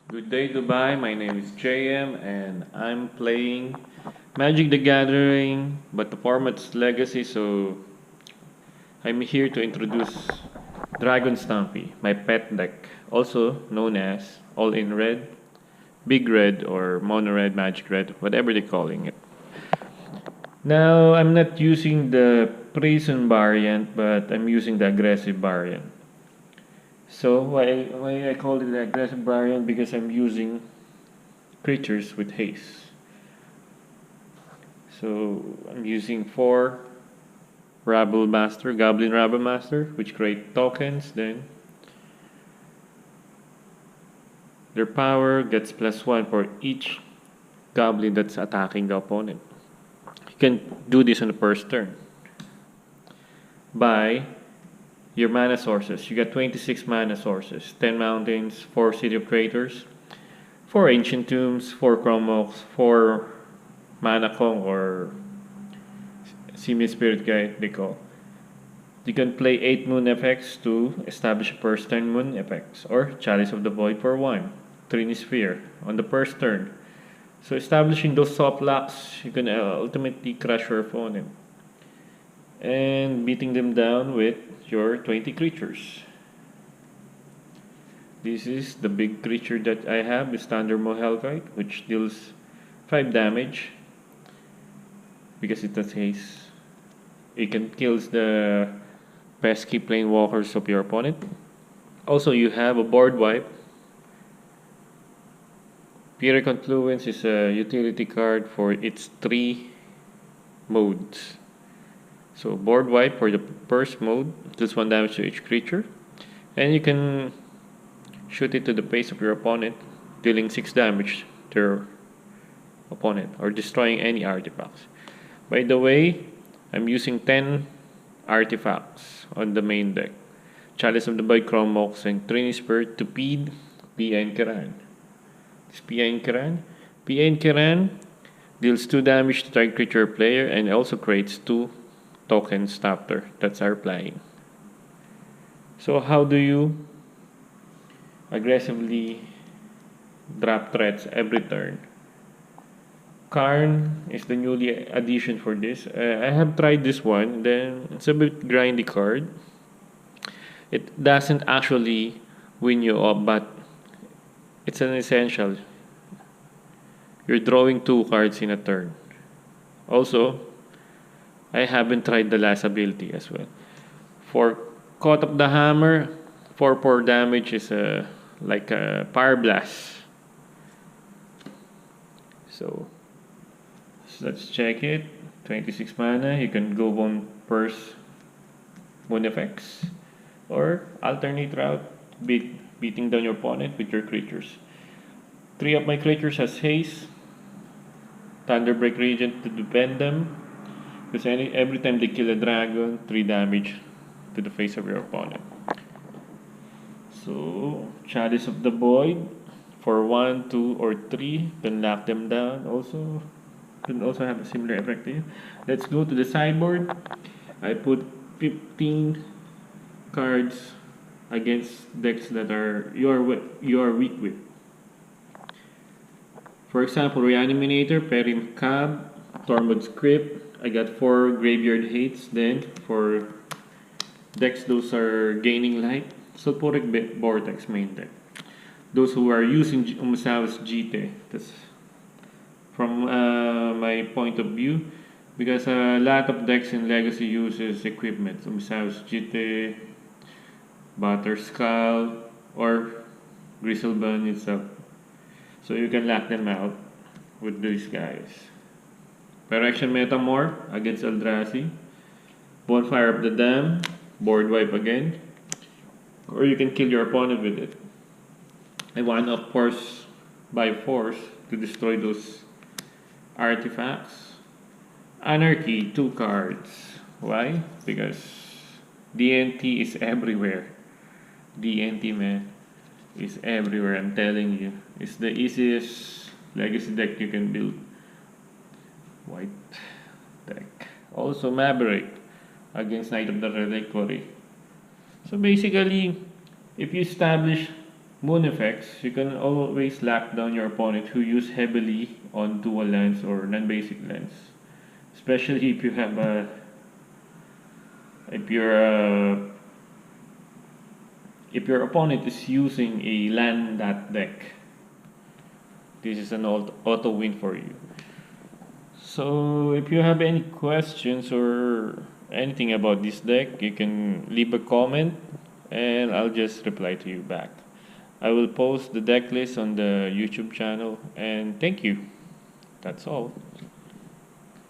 Good day, Dubai. My name is JM and I'm playing Magic the Gathering, but the format's Legacy, so I'm here to introduce Dragon Stompy, my pet deck, also known as All in Red, Big Red, or Mono Red, Magic Red, whatever they're calling it. Now, I'm not using the Prison variant, but I'm using the aggressive variant. So, why I call it the aggressive variant? Because I'm using creatures with haste. So I'm using 4 rabblemaster, Goblin rabblemaster, which create tokens. Then their power gets +1 for each goblin that's attacking the opponent. You can do this on the first turn by your mana sources. You got 26 mana sources, 10 mountains, 4 city of creators, 4 ancient tombs, 4 chromos, 4 mana kong or semi spirit guide they call. You can play 8 moon effects to establish a first turn moon effects, or Chalice of the Void for 1, trinisphere on the first turn. So establishing those soft locks, you can ultimately crush your opponent and beating them down with your 20 creatures. This is the big creature that I have, is thundermaw hellkite, which deals 5 damage because it has haste. It can kill the pesky planeswalkers of your opponent. Also, you have a board wipe. Pure Confluence is a utility card for its 3 modes. So, board wipe for the first mode deals 1 damage to each creature, and you can shoot it to the face of your opponent, dealing 6 damage to your opponent or destroying any artifacts. By the way, I'm using 10 artifacts on the main deck. Chalice of the Void, Chromox, and Trinisphere to feed Pia and Karn. This Pia and Karn. Pia and Karn deals 2 damage to target creature or player and also creates 2 tokens after. That's our playing. So how do you aggressively drop threats every turn? Karn is the newly addition for this. I have tried this one, then it's a bit grindy card. It doesn't actually win you up, but it's an essential. You're drawing 2 cards in a turn. Also, I haven't tried the last ability as well. For Caught Up the Hammer, 4 damage is like a Fire Blast. So let's check it. 26 mana. You can go on first moon effects or alternate route, beating down your opponent with your creatures. 3 of my creatures has haste, Thunderbreak Regent to defend them, because every time they kill a dragon, 3 damage to the face of your opponent. So Chalice of the Void for 1, 2, or 3 can lock them down. Also can also have a similar effect to you. Let's go to the sideboard. I put 15 cards against decks that you are weak with. For example, Reaniminator, Perim Cab, Tormod's Crypt. I got 4 Graveyard Hates. Then for decks those are gaining light, Sulfuric Vortex main deck. Those who are using Umasawa's GT, that's from my point of view, because a lot of decks in Legacy uses equipment. Umasawa's GT, Batterskull, or Grizzlebun itself. So you can lock them out with these guys. Phyrexian Metamorph against Eldrazi. Bonfire of the Dam, board wipe again. Or you can kill your opponent with it. I want, of course, by force to destroy those artifacts. Anarchy, 2 cards. Why? Because DNT is everywhere. DNT, man, is everywhere. I'm telling you, it's the easiest legacy deck you can build. White deck. Also Maverick against Knight of the Reliquary. So basically, if you establish moon effects, you can always lock down your opponent who use heavily on dual lands or non-basic lands. Especially if you have a if you're if your opponent is using a land that deck, this is an auto win for you. So if you have any questions or anything about this deck, you can leave a comment and I'll just reply to you back. I will post the deck list on the YouTube channel, and thank you. That's all.